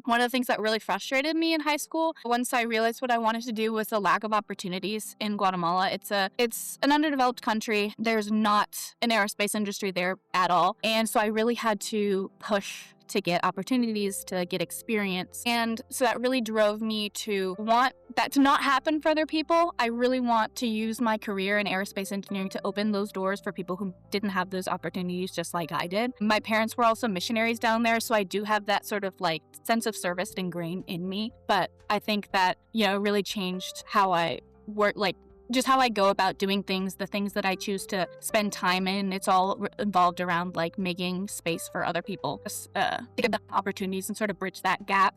one of the things that really frustrated me in high school, once I realized what I wanted to do, was the lack of opportunities in Guatemala. It's an underdeveloped country. There's not an aerospace industry there at all. And so I really had to push to get opportunities, to get experience. And so that really drove me to want that to not happen for other people. I really want to use my career in aerospace engineering to open those doors for people who didn't have those opportunities just like I did. My parents were also missionaries down there, so I do have that sort of like sense of service ingrained in me. But I think that, it really changed how I work, like just how I go about doing things, the things that I choose to spend time in. It's all involved around like making space for other people, to get the opportunities and sort of bridge that gap.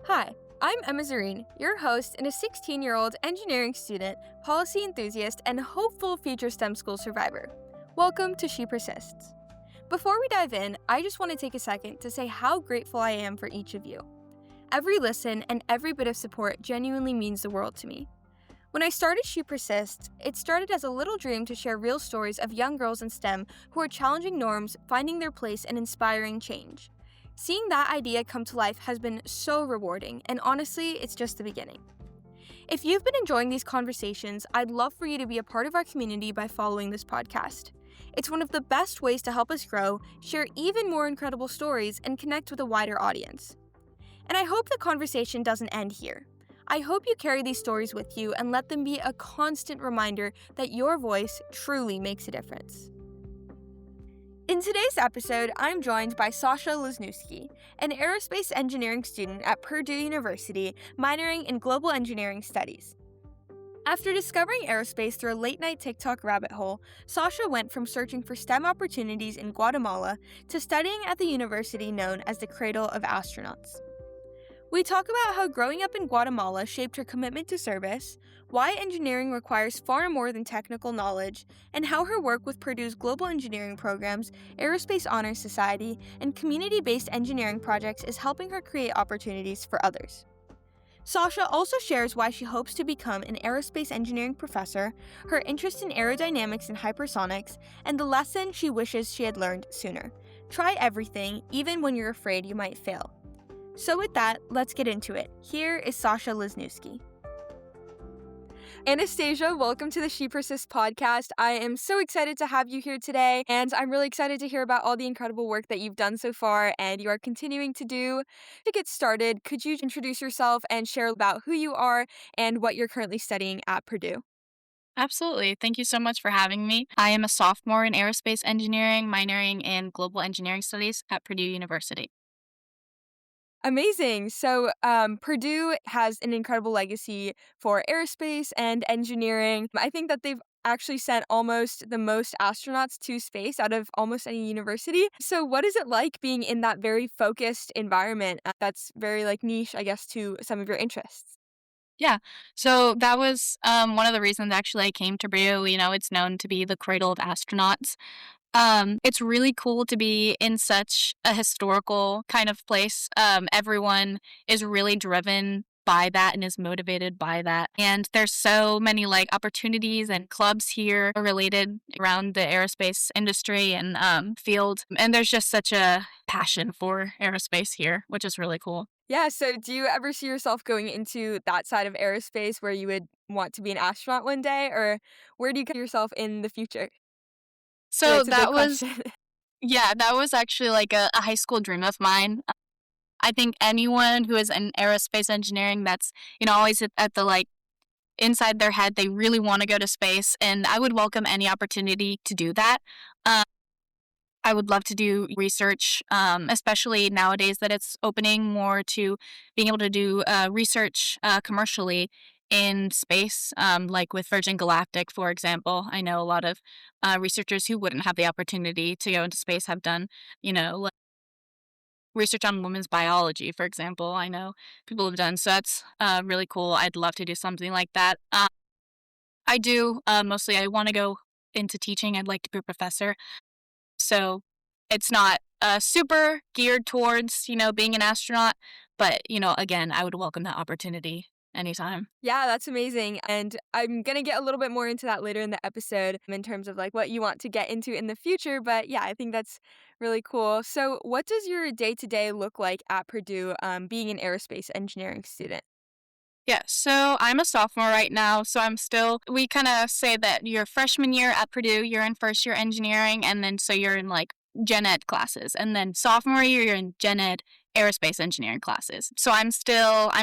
Hi, I'm Emma Zareen, your host and a 16-year-old engineering student, policy enthusiast, and hopeful future STEM school survivor. Welcome to She Persists. Before we dive in, I just want to take a second to say how grateful I am for each of you. Every listen and every bit of support genuinely means the world to me. When I started She Persists, it started as a little dream to share real stories of young girls in STEM who are challenging norms, finding their place, and inspiring change. Seeing that idea come to life has been so rewarding, and honestly, it's just the beginning. If you've been enjoying these conversations, I'd love for you to be a part of our community by following this podcast. It's one of the best ways to help us grow, share even more incredible stories, and connect with a wider audience. And I hope the conversation doesn't end here. I hope you carry these stories with you and let them be a constant reminder that your voice truly makes a difference. In today's episode, I'm joined by Sasha Lesniewski, an aerospace engineering student at Purdue University, minoring in global engineering studies. After discovering aerospace through a late-night TikTok rabbit hole, Sasha went from searching for STEM opportunities in Guatemala to studying at the university known as the Cradle of Astronauts. We talk about how growing up in Guatemala shaped her commitment to service, why engineering requires far more than technical knowledge, and how her work with Purdue's global engineering programs, Aerospace Honor Society, and community-based engineering projects is helping her create opportunities for others. Sasha also shares why she hopes to become an aerospace engineering professor, her interest in aerodynamics and hypersonics, and the lesson she wishes she had learned sooner. Try everything, even when you're afraid you might fail. So with that, let's get into it. Here is Sasha Lesniewski. Anastasia, welcome to the She Persists podcast. I am so excited to have you here today, and I'm really excited to hear about all the incredible work that you've done so far and you are continuing to do. To get started, could you introduce yourself and share about who you are and what you're currently studying at Purdue? Absolutely. Thank you so much for having me. I am a sophomore in aerospace engineering, minoring in global engineering studies at Purdue University. Amazing. So Purdue has an incredible legacy for aerospace and engineering. I think that they've actually sent almost the most astronauts to space out of almost any university. So what is it like being in that very focused environment that's very like niche, I guess, to some of your interests? Yeah. So that was one of the reasons actually I came to Purdue. It's known to be the cradle of astronauts. It's really cool to be in such a historical kind of place. Everyone is really driven by that and is motivated by that. And there's so many like opportunities and clubs here related around the aerospace industry and field. And there's just such a passion for aerospace here, which is really cool. Yeah, so do you ever see yourself going into that side of aerospace where you would want to be an astronaut one day, or where do you see yourself in the future? Feel like So it's a big that was, question. yeah, that was actually like a high school dream of mine. I think anyone who is in aerospace engineering that's, always at the like inside their head, they really want to go to space. And I would welcome any opportunity to do that. Um, I would love to do research, especially nowadays that it's opening more to being able to do research commercially in space, like with Virgin Galactic, for example. I know a lot of researchers who wouldn't have the opportunity to go into space have done, like research on women's biology, for example. I know people have done. So that's really cool. I'd love to do something like that. I do. Mostly, I want to go into teaching. I'd like to be a professor. So it's not super geared towards, being an astronaut. But, again, I would welcome that opportunity. anytime. Yeah, that's amazing. And I'm going to get a little bit more into that later in the episode in terms of like what you want to get into in the future. But yeah, I think that's really cool. So, what does your day to day look like at Purdue being an aerospace engineering student? Yeah, so I'm a sophomore right now, so we kind of say that your freshman year at Purdue, you're in first year engineering, and then so you're in like gen ed classes. And then sophomore year, you're in gen ed aerospace engineering classes. So I'm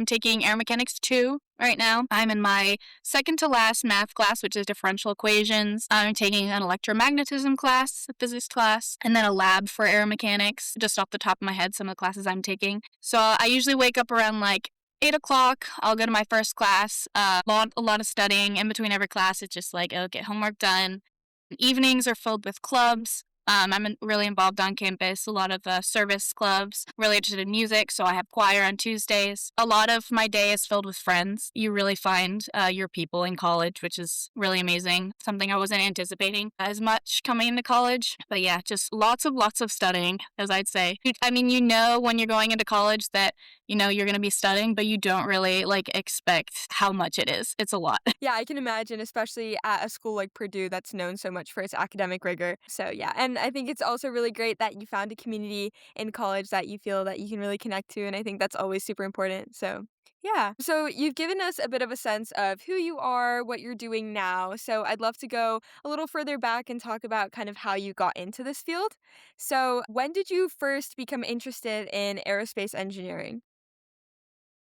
taking aeromechanics 2 right now. I'm in my second to last math class, which is differential equations. I'm taking an electromagnetism class, a physics class, and then a lab for aeromechanics, just off the top of my head, some of the classes I'm taking. So I usually wake up around like 8 o'clock. I'll go to my first class. A lot of studying in between every class. It's just like, oh, get homework done. Evenings are filled with clubs. Really involved on campus, a lot of service clubs, really interested in music, so I have choir on Tuesdays. A lot of my day is filled with friends. You really find your people in college, which is really amazing, something I wasn't anticipating as much coming into college. But yeah, just lots of studying, as I'd say. I mean, you know when you're going into college that, you know, you're going to be studying, but you don't really like expect how much it is. It's a lot. Yeah, I can imagine, especially at a school like Purdue that's known so much for its academic rigor. So, yeah, and I think it's also really great that you found a community in college that you feel that you can really connect to, and I think that's always super important. So, yeah. So, you've given us a bit of a sense of who you are, what you're doing now. So, I'd love to go a little further back and talk about kind of how you got into this field. So, when did you first become interested in aerospace engineering?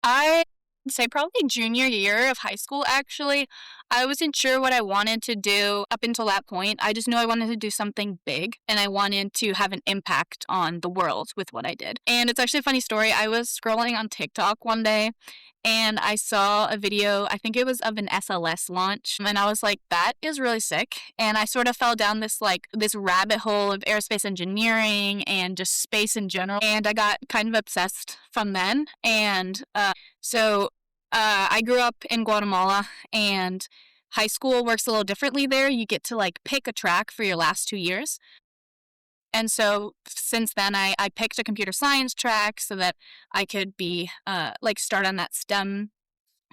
I say probably junior year of high school, actually. I wasn't sure what I wanted to do up until that point. I just knew I wanted to do something big and I wanted to have an impact on the world with what I did. And it's actually a funny story. I was scrolling on TikTok one day and I saw a video, I think it was of an SLS launch, and I was like, that is really sick. And I sort of fell down this rabbit hole of aerospace engineering and just space in general. And I got kind of obsessed from then. And I grew up in Guatemala, and high school works a little differently there. You get to like pick a track for your last 2 years. And so since then, I picked a computer science track so that I could be like start on that STEM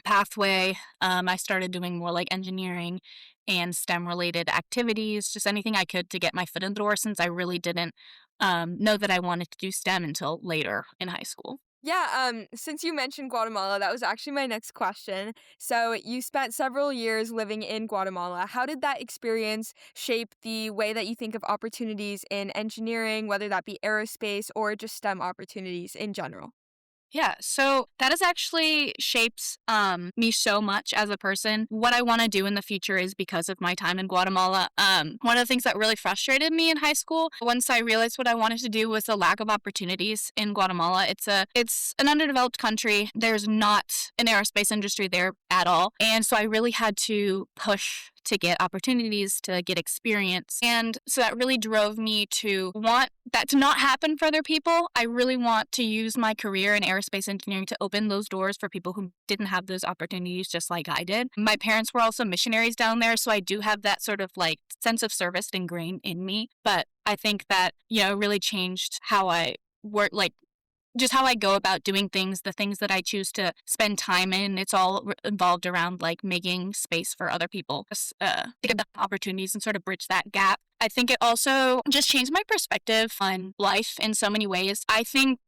pathway. I started doing more like engineering and STEM related activities, just anything I could to get my foot in the door since I really didn't know that I wanted to do STEM until later in high school. Yeah, since you mentioned Guatemala, that was actually my next question. So, you spent several years living in Guatemala. How did that experience shape the way that you think of opportunities in engineering, whether that be aerospace or just STEM opportunities in general? Yeah, so that has actually shaped me so much as a person. What I want to do in the future is because of my time in Guatemala. One of the things that really frustrated me in high school, once I realized what I wanted to do, was the lack of opportunities in Guatemala. It's an underdeveloped country. There's not an aerospace industry there at all, and so I really had to push to get opportunities, to get experience. And so that really drove me to want that to not happen for other people. I really want to use my career in aerospace engineering to open those doors for people who didn't have those opportunities just like I did. My parents were also missionaries down there, so I do have that sort of like sense of service ingrained in me. But I think that, you know, really changed how I work, like just how I go about doing things, the things that I choose to spend time in. It's all involved around like making space for other people, to get the opportunities and sort of bridge that gap. I think it also just changed my perspective on life in so many ways. I think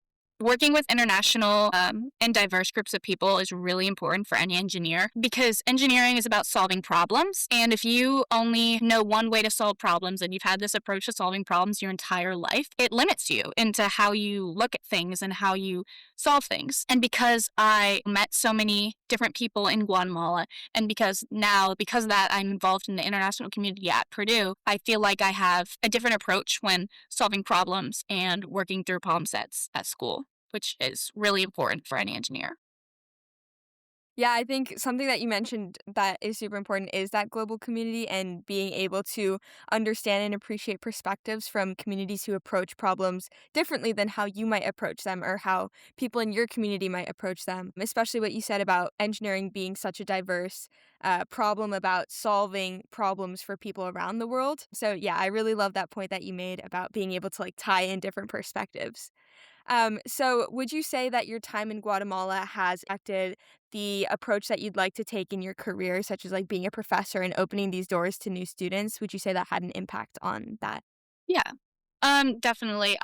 working with international and diverse groups of people is really important for any engineer because engineering is about solving problems. And if you only know one way to solve problems and you've had this approach to solving problems your entire life, it limits you into how you look at things and how you solve things. And because I met so many different people in Guatemala, and because of that, I'm involved in the international community at Purdue, I feel like I have a different approach when solving problems and working through problem sets at school, which is really important for any engineer. Yeah, I think something that you mentioned that is super important is that global community and being able to understand and appreciate perspectives from communities who approach problems differently than how you might approach them or how people in your community might approach them. Especially what you said about engineering being such a diverse problem about solving problems for people around the world. So, yeah, I really love that point that you made about being able to like tie in different perspectives. So would you say that your time in Guatemala has affected the approach that you'd like to take in your career, such as like being a professor and opening these doors to new students? Would you say that had an impact on that? Yeah. Definitely.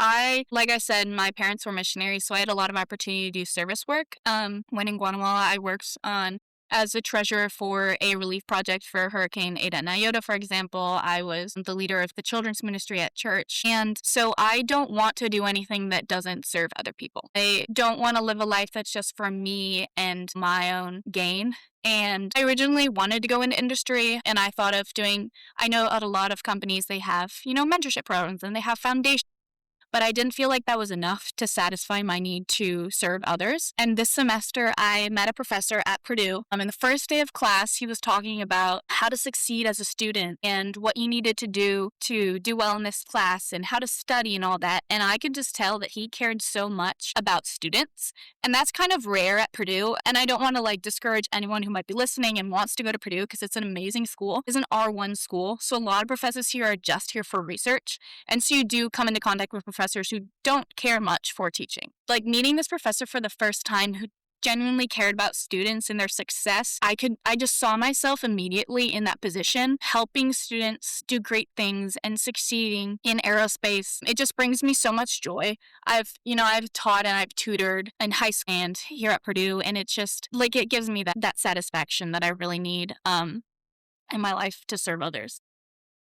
Like I said, my parents were missionaries, so I had a lot of opportunity to do service work. When in Guatemala, I worked on as a treasurer for a relief project for Hurricane Eta and Iota, for example. I was the leader of the children's ministry at church. And so I don't want to do anything that doesn't serve other people. I don't want to live a life that's just for me and my own gain. And I originally wanted to go into industry, and I thought of doing I know at a lot of companies they have, mentorship programs and they have foundations, but I didn't feel like that was enough to satisfy my need to serve others. And this semester, I met a professor at Purdue. In the first day of class, he was talking about how to succeed as a student and what you needed to do well in this class and how to study and all that. And I could just tell that he cared so much about students. And that's kind of rare at Purdue. And I don't want to discourage anyone who might be listening and wants to go to Purdue because it's an amazing school. It's an R1 school. So a lot of professors here are just here for research. And so you do come into contact with professors who don't care much for teaching. Like meeting this professor for the first time who genuinely cared about students and their success, I just saw myself immediately in that position, helping students do great things and succeeding in aerospace. It just brings me so much joy. I've taught and I've tutored in high school and here at Purdue, and it's just it gives me that satisfaction that I really need in my life to serve others.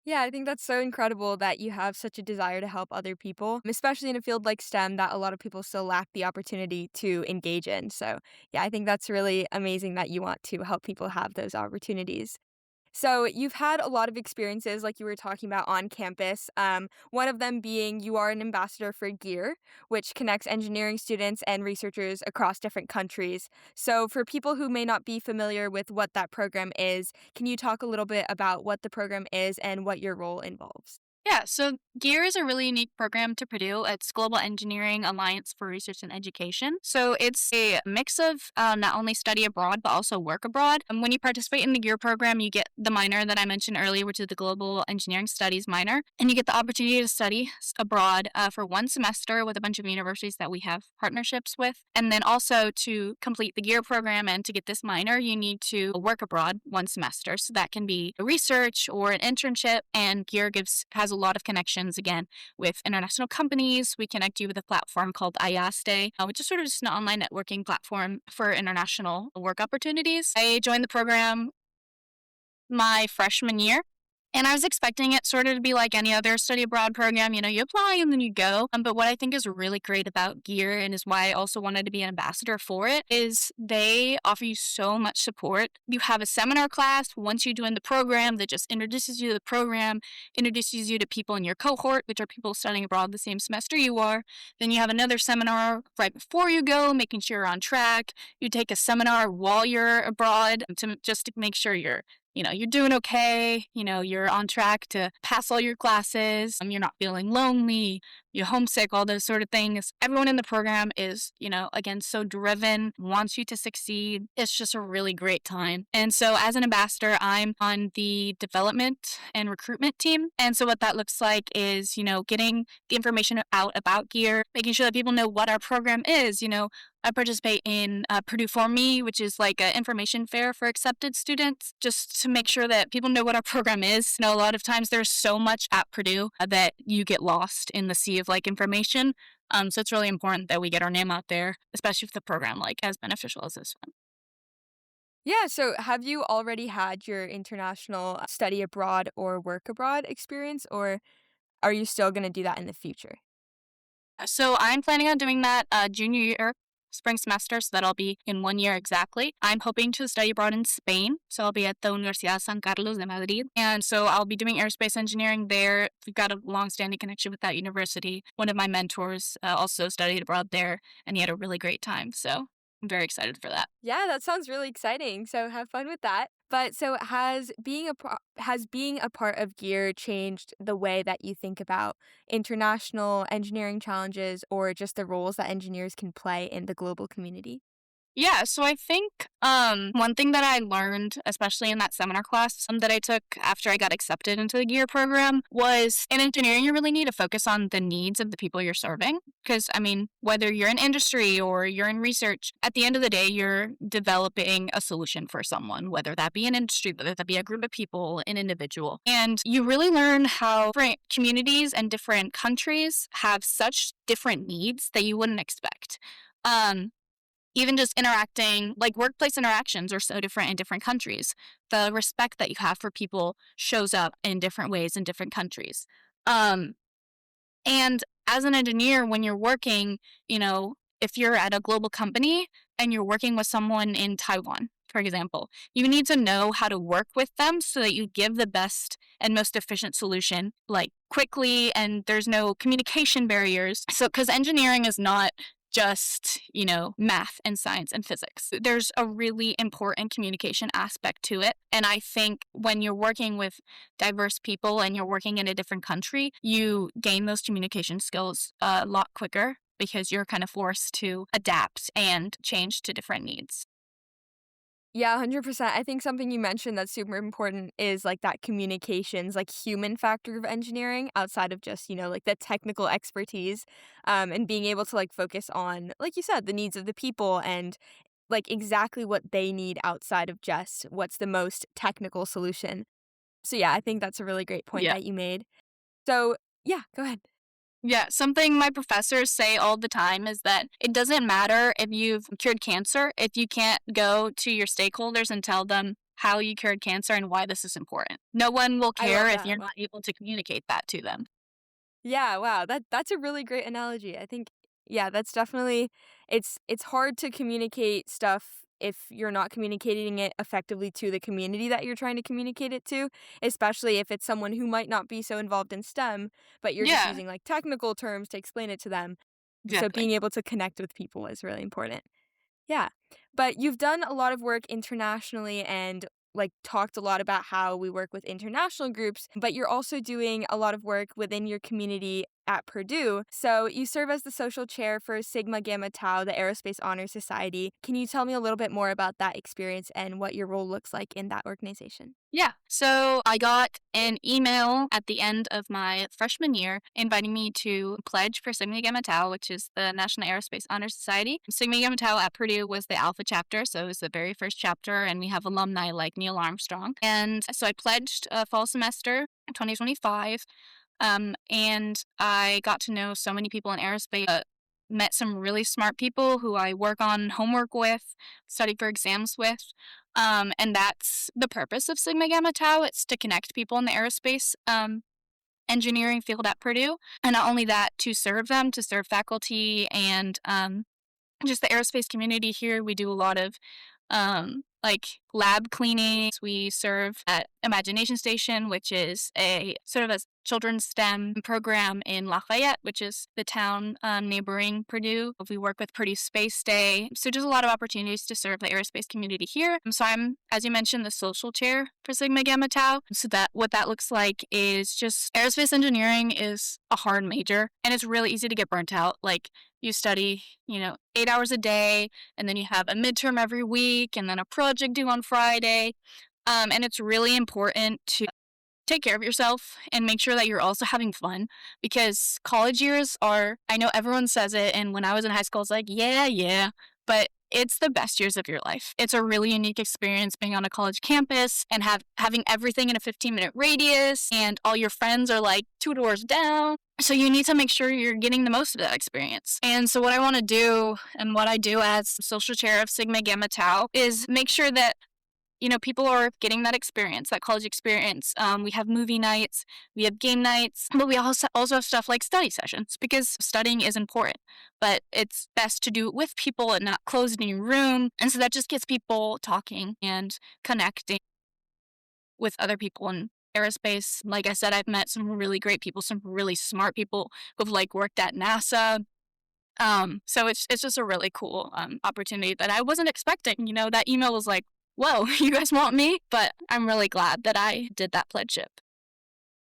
Yeah, I think that's so incredible that you have such a desire to help other people, especially in a field like STEM that a lot of people still lack the opportunity to engage in. So, yeah, I think that's really amazing that you want to help people have those opportunities. So, you've had a lot of experiences, like you were talking about on campus. One of them being you are an ambassador for GEAR, which connects engineering students and researchers across different countries. So, for people who may not be familiar with what that program is, can you talk a little bit about what the program is and what your role involves? Yeah, so GEAR is a really unique program to Purdue. It's Global Engineering Alliance for Research and Education. So it's a mix of not only study abroad, but also work abroad. And when you participate in the GEAR program, you get the minor that I mentioned earlier, which is the Global Engineering Studies minor. And you get the opportunity to study abroad for 1 semester with a bunch of universities that we have partnerships with. And then also to complete the GEAR program and to get this minor, you need to work abroad 1 semester. So that can be research or an internship. And GEAR has a lot of connections again with international companies. We connect you with a platform called Ayaste, which is sort of just an online networking platform for international work opportunities. I joined the program my freshman year. And I was expecting it sort of to be like any other study abroad program. You apply and then you go. But what I think is really great about GEAR and is why I also wanted to be an ambassador for it is they offer you so much support. You have a seminar class once you join the program that just introduces you to the program, introduces you to people in your cohort, which are people studying abroad the same semester you are. Then you have another seminar right before you go, making sure you're on track. You take a seminar while you're abroad just to make sure you're doing okay, you're on track to pass all your classes, you're not feeling lonely, you're homesick, all those sort of things. Everyone in the program is, again, so driven, wants you to succeed. It's just a really great time. And so as an ambassador, I'm on the development and recruitment team. And so what that looks like is, getting the information out about GEAR, making sure that people know what our program is. I participate in Purdue For Me, which is like an information fair for accepted students, just to make sure that people know what our program is. A lot of times there's so much at Purdue that you get lost in the sea of information. So it's really important that we get our name out there, especially if the program as beneficial as this one. Yeah, so have you already had your international study abroad or work abroad experience, or are you still going to do that in the future? So I'm planning on doing that junior year, spring semester, so that'll be in 1 year exactly. I'm hoping to study abroad in Spain, so I'll be at the Universidad San Carlos de Madrid. And so I'll be doing aerospace engineering there. We've got a long-standing connection with that university. One of my mentors also studied abroad there, and he had a really great time. So I'm very excited for that. Yeah, that sounds really exciting. So have fun with that. But so has being a part of GEAR changed the way that you think about international engineering challenges or just the roles that engineers can play in the global community? Yeah, so I think one thing that I learned, especially in that seminar class that I took after I got accepted into the gear program, was in engineering, you really need to focus on the needs of the people you're serving. Because, I mean, whether you're in industry or you're in research, at the end of the day, you're developing a solution for someone, whether that be an industry, whether that be a group of people, an individual. And you really learn how different communities and different countries have such different needs that you wouldn't expect. Um, Even just interacting, like workplace interactions are so different in different countries. The respect that you have for people shows up in different ways in different countries. Um, and as an engineer, when you're working, if you're at a global company and you're working with someone in Taiwan, for example, you need to know how to work with them so that you give the best and most efficient solution, like quickly, and there's no communication barriers. So, because engineering is not just, math and science and physics. There's a really important communication aspect to it. And I think when you're working with diverse people and you're working in a different country, you gain those communication skills a lot quicker because you're kind of forced to adapt and change to different needs. Yeah, 100%. I think something you mentioned that's super important is like that communications, like human factor of engineering outside of just, like the technical expertise, and being able to like focus on, like you said, the needs of the people and like exactly what they need outside of just what's the most technical solution. So yeah, I think that's a really great point Yeah. that you made. So yeah, go ahead. Yeah, something my professors say all the time is that it doesn't matter if you've cured cancer if you can't go to your stakeholders and tell them how you cured cancer and why this is important. No one will I care love if that. you're not able to communicate that to them. Yeah, wow. That's a really great analogy. I think yeah, that's definitely it's hard to communicate stuff if you're not communicating it effectively to the community that you're trying to communicate it to, especially if it's someone who might not be so involved in STEM, but you're just Yeah, using like technical terms to explain it to them. So exactly. being able to connect with people is really important. Yeah. But you've done a lot of work internationally and like talked a lot about how we work with international groups, but you're also doing a lot of work within your community at Purdue. So you serve as the social chair for Sigma Gamma Tau, the Aerospace Honor Society. Can you tell me a little bit more about that experience and what your role looks like in that organization? Yeah. So I got an email at the end of my freshman year inviting me to pledge for Sigma Gamma Tau, which is the National Aerospace Honor Society. Sigma Gamma Tau at Purdue was the Alpha chapter, so it was the very first chapter, and we have alumni like Neil Armstrong. And so I pledged fall semester 2025. And I got to know so many people in aerospace. Met some really smart people who I work on homework with, study for exams with. And that's the purpose of Sigma Gamma Tau. It's to connect people in the aerospace engineering field at Purdue. And not only that, to serve them, to serve faculty and just the aerospace community here. We do a lot of like lab cleaning. We serve at Imagination Station, which is a sort of a children's STEM program in Lafayette, which is the town neighboring Purdue. We work with Purdue Space Day. So just a lot of opportunities to serve the aerospace community here. So I'm, as you mentioned, the social chair for Sigma Gamma Tau. So that what that looks like is just aerospace engineering is a hard major and it's really easy to get burnt out. Like you study, 8 hours a day, and then you have a midterm every week, and then a project due on Friday. And it's really important to take care of yourself and make sure that you're also having fun because college years are, I know everyone says it, and when I was in high school, it's like, yeah, yeah, but it's the best years of your life. It's a really unique experience being on a college campus and having everything in a 15-minute radius, and all your friends are like 2 doors down. So you need to make sure you're getting the most of that experience. And so what I want to do and what I do as social chair of Sigma Gamma Tau is make sure that people are getting that experience, that college experience. We have movie nights, we have game nights, but we also have stuff like study sessions because studying is important. But it's best to do it with people and not closed in your room. And so that just gets people talking and connecting with other people in aerospace. Like I said, I've met some really great people, some really smart people who've like worked at NASA. So it's just a really cool opportunity that I wasn't expecting. That email was like, whoa, you guys want me? But I'm really glad that I did that pledgeship.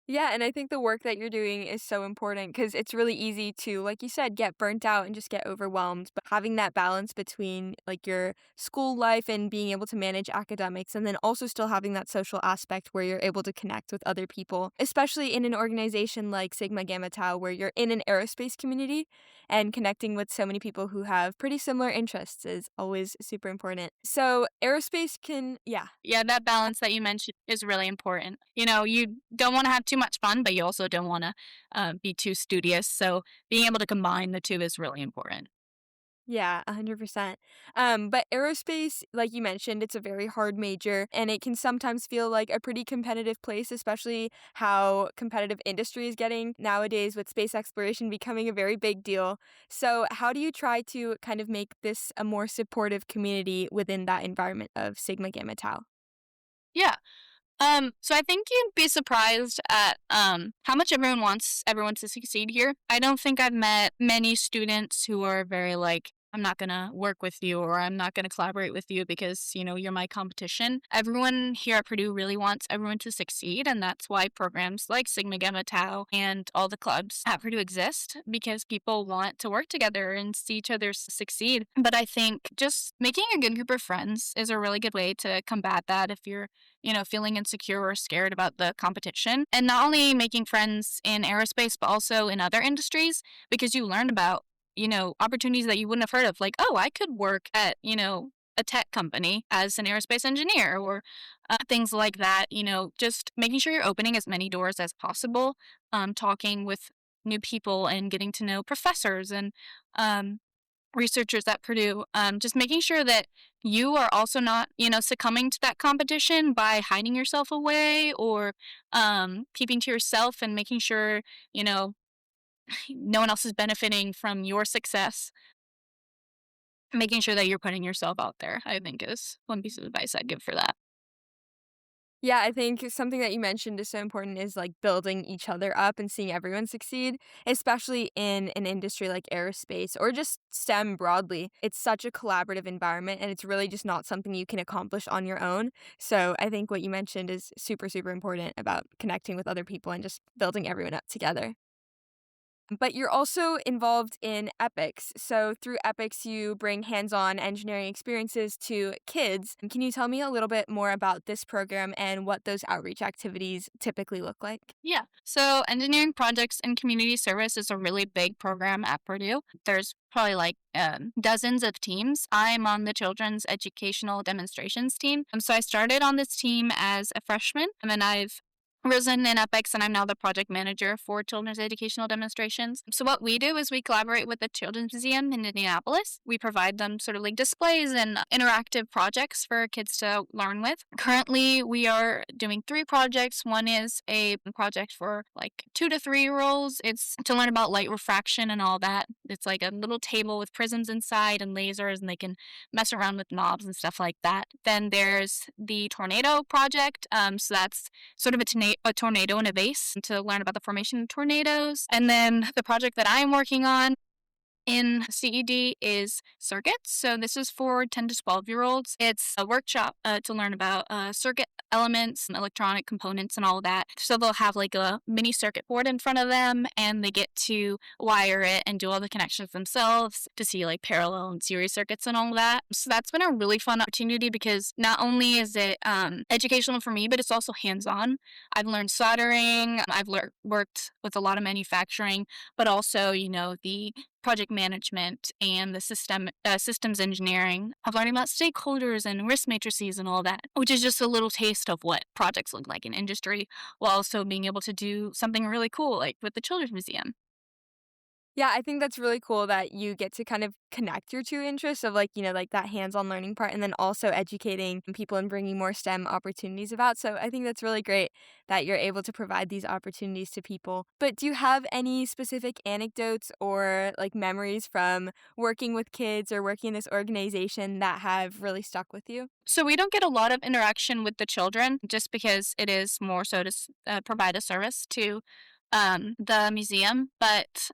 Yeah, and I think the work that you're doing is so important because it's really easy to, like you said, get burnt out and just get overwhelmed. But having that balance between like your school life and being able to manage academics, and then also still having that social aspect where you're able to connect with other people, especially in an organization like Sigma Gamma Tau, where you're in an aerospace community and connecting with so many people who have pretty similar interests is always super important. So, aerospace can, yeah. Yeah, that balance that you mentioned is really important. You know, you don't want to have too much fun, but you also don't want to be too studious. So being able to combine the two is really important. Yeah, 100%. But aerospace, like you mentioned, it's a very hard major and it can sometimes feel like a pretty competitive place, especially how competitive industry is getting nowadays with space exploration becoming a very big deal. So, how do you try to kind of make this a more supportive community within that environment of Sigma Gamma Tau? Yeah. So I think you'd be surprised at how much everyone wants everyone to succeed here. I don't think I've met many students who are very like, I'm not gonna work with you or I'm not gonna collaborate with you because, you know, you're my competition. Everyone here at Purdue really wants everyone to succeed, and that's why programs like Sigma Gamma Tau and all the clubs at Purdue exist because people want to work together and see each other succeed. But I think just making a good group of friends is a really good way to combat that if you're, you know, feeling insecure or scared about the competition. And not only making friends in aerospace, but also in other industries because you learn about, you know, opportunities that you wouldn't have heard of. Like, oh, I could work at, you know, a tech company as an aerospace engineer or things like that. You know, just making sure you're opening as many doors as possible, talking with new people and getting to know professors and um, researchers at Purdue, just making sure that you are also not, you know, succumbing to that competition by hiding yourself away or keeping to yourself and making sure, you know, no one else is benefiting from your success. Making sure that you're putting yourself out there, I think, is one piece of advice I'd give for that. Yeah, I think something that you mentioned is so important is like building each other up and seeing everyone succeed, especially in an industry like aerospace or just STEM broadly. It's such a collaborative environment and it's really just not something you can accomplish on your own. So I think what you mentioned is super, super important about connecting with other people and just building everyone up together. But you're also involved in epics. So through epics, you bring hands on engineering experiences to kids. Can you tell me a little bit more about this program and what those outreach activities typically look like? Yeah. So engineering projects and community service is a really big program at Purdue. There's probably like dozens of teams. I'm on the children's educational demonstrations team. So I started on this team as a freshman, and then I've risen in epics and I'm now the project manager for children's educational demonstrations. So what we do is we collaborate with the Children's Museum in Indianapolis. We provide them sort of like displays and interactive projects for kids to learn with. Currently, we are doing three projects. One is a project for like 2 to 3 year olds. It's to learn about light refraction and all that. It's like a little table with prisms inside and lasers, and they can mess around with knobs and stuff like that. Then there's the tornado project. So that's sort of a tornado in a vase to learn about the formation of tornadoes. And then the project that I'm working on in CED is circuits. So this is for 10 to 12-year-olds. It's a workshop to learn about circuit elements and electronic components and all that. So they'll have like a mini circuit board in front of them and they get to wire it and do all the connections themselves to see like parallel and series circuits and all that. So that's been a really fun opportunity because not only is it educational for me, but it's also hands-on. I've learned soldering. I've worked with a lot of manufacturing, but also, you know, the project management and the systems engineering of learning about stakeholders and risk matrices and all that, which is just a little taste of what projects look like in industry, while also being able to do something really cool like with the Children's Museum. Yeah, I think that's really cool that you get to kind of connect your two interests of like, like that hands-on learning part and then also educating people and bringing more STEM opportunities about. So I think that's really great that you're able to provide these opportunities to people. But do you have any specific anecdotes or like memories from working with kids or working in this organization that have really stuck with you? So we don't get a lot of interaction with the children just because it is more so to provide a service to the museum, but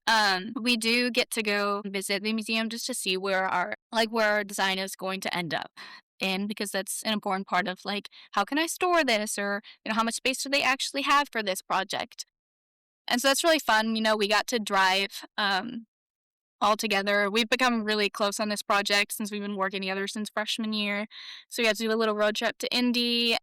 we do get to go visit the museum just to see where our design is going to end up. in because that's an important part of like how can I store this or how much space do they actually have for this project. And so that's really fun. We got to drive all together. We've become really close on this project since we've been working together since freshman year. So we had to do a little road trip to Indy.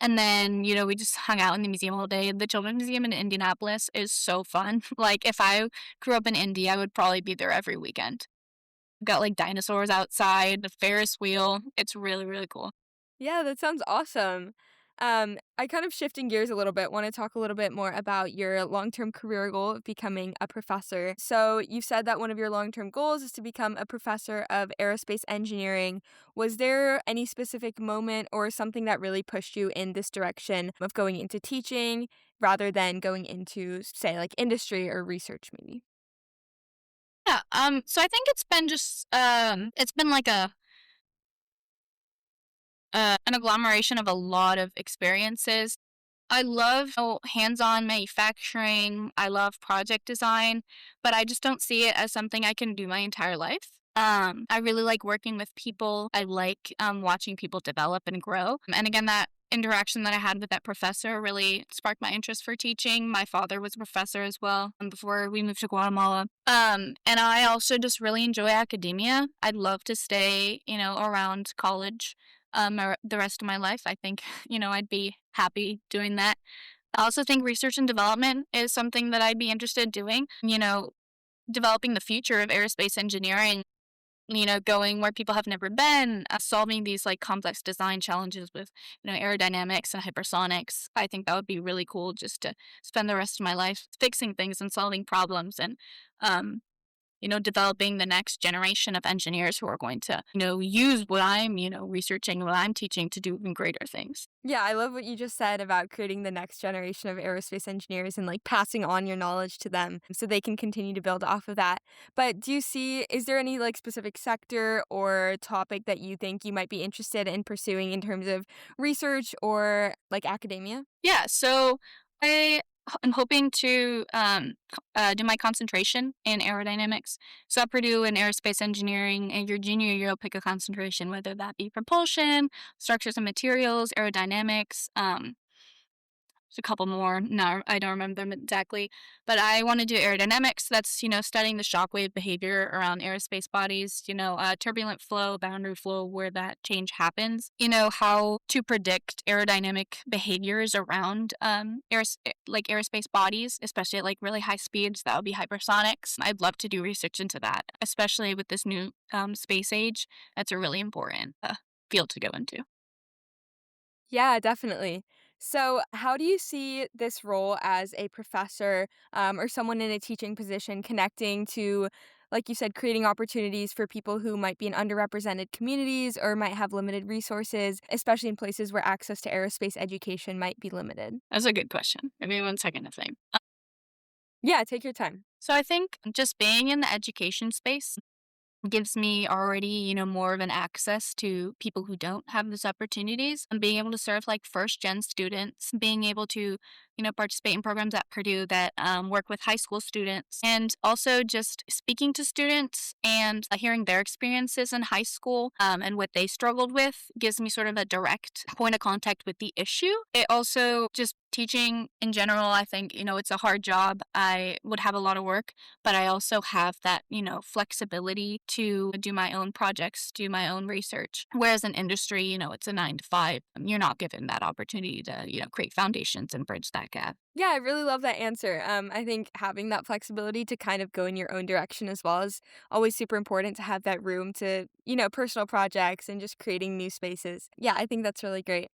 And then, we just hung out in the museum all day. The Children's Museum in Indianapolis is so fun. Like, if I grew up in Indy, I would probably be there every weekend. Got like dinosaurs outside, the Ferris wheel. It's really, really cool. Yeah, that sounds awesome. I kind of shifting gears a little bit, want to talk a little bit more about your long-term career goal of becoming a professor. So, you said that one of your long-term goals is to become a professor of aerospace engineering. Was there any specific moment or something that really pushed you in this direction of going into teaching rather than going into, say, like industry or research, maybe? Yeah. So I think it's been like an agglomeration of a lot of experiences. I love hands-on manufacturing. I love project design, but I just don't see it as something I can do my entire life. I really like working with people. I like watching people develop and grow. And again, that interaction that I had with that professor really sparked my interest for teaching. My father was a professor as well before we moved to Guatemala. And I also just really enjoy academia. I'd love to stay, around college the rest of my life. I think, I'd be happy doing that. I also think research and development is something that I'd be interested in doing, developing the future of aerospace engineering, going where people have never been, solving these like complex design challenges with, aerodynamics and hypersonics. I think that would be really cool just to spend the rest of my life fixing things and solving problems and, um, developing the next generation of engineers who are going to, use what I'm, researching, what I'm teaching to do even greater things. Yeah, I love what you just said about creating the next generation of aerospace engineers and like passing on your knowledge to them so they can continue to build off of that. But is there any like specific sector or topic that you think you might be interested in pursuing in terms of research or like academia? Yeah, so I'm hoping to do my concentration in aerodynamics. So at Purdue in aerospace engineering, in your junior year, you'll pick a concentration, whether that be propulsion, structures and materials, aerodynamics. There's a couple more. No, I don't remember them exactly. But I want to do aerodynamics. That's, studying the shockwave behavior around aerospace bodies, turbulent flow, boundary flow, where that change happens, how to predict aerodynamic behaviors around like aerospace bodies, especially at like really high speeds. That would be hypersonics. I'd love to do research into that, especially with this new space age. That's a really important field to go into. Yeah, definitely. So, how do you see this role as a professor or someone in a teaching position connecting to, like you said, creating opportunities for people who might be in underrepresented communities or might have limited resources, especially in places where access to aerospace education might be limited? That's a good question. Give me 1 second to think. Yeah, take your time. So I think just being in the education space gives me already, more of an access to people who don't have those opportunities and being able to serve like first gen students, being able to, participate in programs at Purdue that work with high school students and also just speaking to students and hearing their experiences in high school and what they struggled with gives me sort of a direct point of contact with the issue. It also just teaching in general, I think, it's a hard job. I would have a lot of work but I also have that, flexibility to do my own projects, do my own research. Whereas in industry, it's a 9 to 5. You're not given that opportunity to, create foundations and bridge that gap. Yeah, I really love that answer. I think having that flexibility to kind of go in your own direction as well is always super important to have that room to, personal projects and just creating new spaces. Yeah, I think that's really great.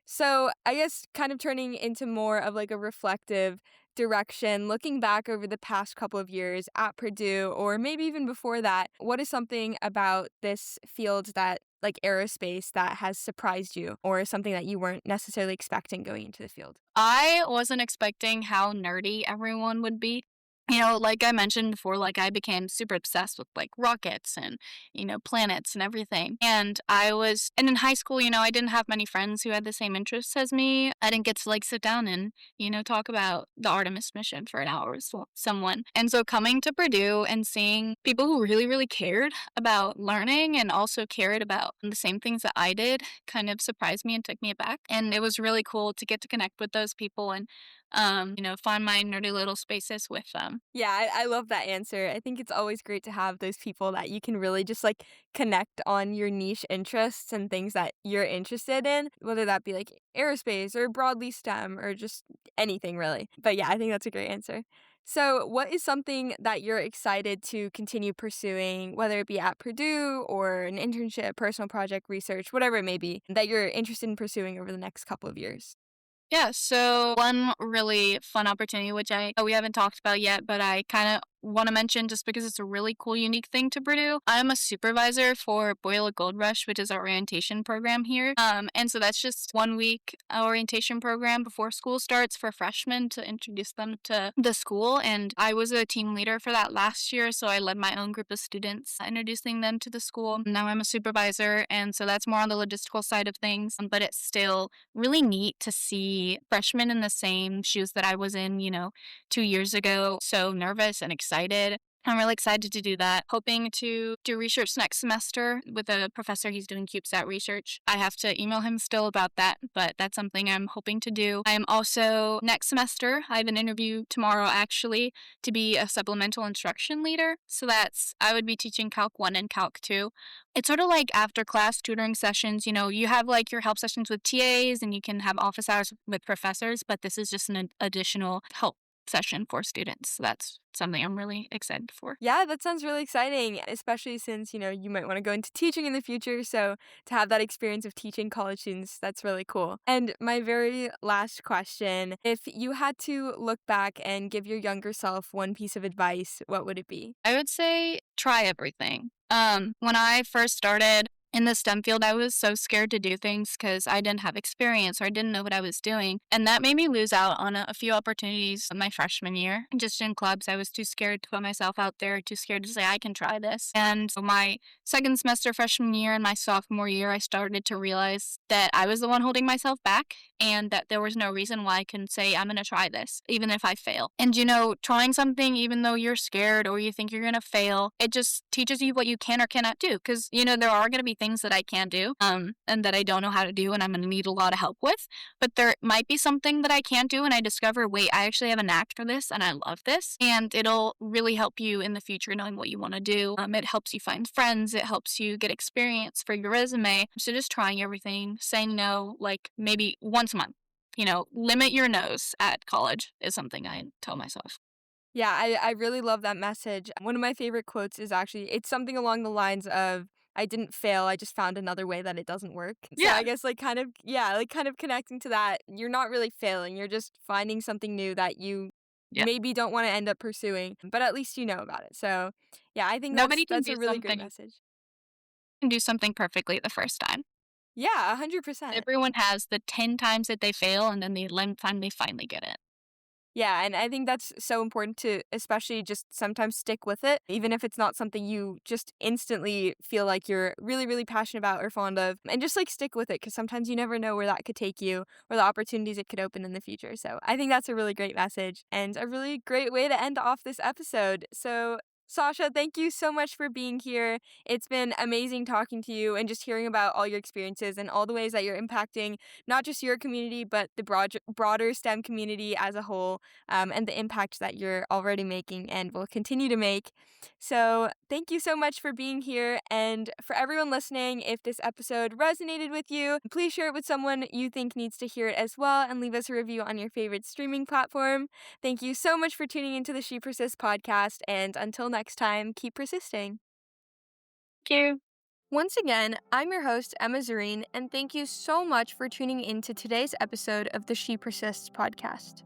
So, I guess kind of turning into more of like a reflective direction, looking back over the past couple of years at Purdue, or maybe even before that, what is something about this field that, like aerospace, that has surprised you, or something that you weren't necessarily expecting going into the field? I wasn't expecting how nerdy everyone would be. Like I mentioned before, like I became super obsessed with like rockets and, planets and everything. And in high school, I didn't have many friends who had the same interests as me. I didn't get to like sit down and, talk about the Artemis mission for an hour with someone. And so coming to Purdue and seeing people who really, really cared about learning and also cared about the same things that I did kind of surprised me and took me aback. And it was really cool to get to connect with those people and find my nerdy little spaces with them. Yeah, I love that answer. I think it's always great to have those people that you can really just like connect on your niche interests and things that you're interested in, whether that be like aerospace or broadly STEM or just anything really. But yeah, I think that's a great answer. So, what is something that you're excited to continue pursuing, whether it be at Purdue or an internship, personal project, research, whatever it may be, that you're interested in pursuing over the next couple of years? Yeah, so one really fun opportunity, which we haven't talked about yet, but I kind of want to mention just because it's a really cool, unique thing to Purdue. I'm a supervisor for Boyle Gold Rush, which is our orientation program here. And so that's just 1 week orientation program before school starts for freshmen to introduce them to the school. And I was a team leader for that last year, so I led my own group of students, introducing them to the school. Now I'm a supervisor, and so that's more on the logistical side of things, but it's still really neat to see freshmen in the same shoes that I was in, 2 years ago. So nervous and excited. I'm really excited to do that. Hoping to do research next semester with a professor. He's doing CubeSat research. I have to email him still about that, but that's something I'm hoping to do. I am also, next semester, I have an interview tomorrow actually to be a supplemental instruction leader. So I would be teaching Calc 1 and Calc 2. It's sort of like after class tutoring sessions. You have like your help sessions with TAs and you can have office hours with professors, but this is just an additional help session for students. So that's something I'm really excited for. Yeah, that sounds really exciting, especially since, you might want to go into teaching in the future. So to have that experience of teaching college students, that's really cool. And my very last question, if you had to look back and give your younger self one piece of advice, what would it be? I would say try everything. When I first started in the STEM field, I was so scared to do things because I didn't have experience or I didn't know what I was doing. And that made me lose out on a few opportunities my freshman year. Just in clubs, I was too scared to put myself out there, too scared to say, I can try this. And so my second semester freshman year and my sophomore year, I started to realize that I was the one holding myself back and that there was no reason why I couldn't say, I'm going to try this, even if I fail. And, trying something, even though you're scared or you think you're going to fail, it just teaches you what you can or cannot do. Because, there are going to be things that I can do and that I don't know how to do and I'm going to need a lot of help with. But there might be something that I can't do and I discover, wait, I actually have a knack for this and I love this. And it'll really help you in the future knowing what you want to do. It helps you find friends. It helps you get experience for your resume. So just trying everything, saying no, like maybe once a month. Limit your nose at college is something I tell myself. Yeah, I really love that message. One of my favorite quotes is actually, it's something along the lines of, I didn't fail, I just found another way that it doesn't work. So Yeah. I guess like kind of, yeah, like kind of connecting to that, you're not really failing, you're just finding something new that you Yeah. maybe don't want to end up pursuing, but at least you know about it. So yeah, I think Nobody that's a really great message. can do something perfectly the first time. Yeah, 100%. Everyone has the 10 times that they fail and then the 11th time they finally get it. Yeah, and I think that's so important to especially just sometimes stick with it, even if it's not something you just instantly feel like you're really, really passionate about or fond of, and just like stick with it because sometimes you never know where that could take you or the opportunities it could open in the future. So I think that's a really great message and a really great way to end off this episode. So, Sasha, thank you so much for being here. It's been amazing talking to you and just hearing about all your experiences and all the ways that you're impacting not just your community, but the broader STEM community as a whole, and the impact that you're already making and will continue to make. So, thank you so much for being here. And for everyone listening, if this episode resonated with you, please share it with someone you think needs to hear it as well and leave us a review on your favorite streaming platform. Thank you so much for tuning into the She Persists podcast. And until next time, keep persisting. Thank you. Once again, I'm your host, Emma Zareen, and thank you so much for tuning in to today's episode of the She Persists podcast.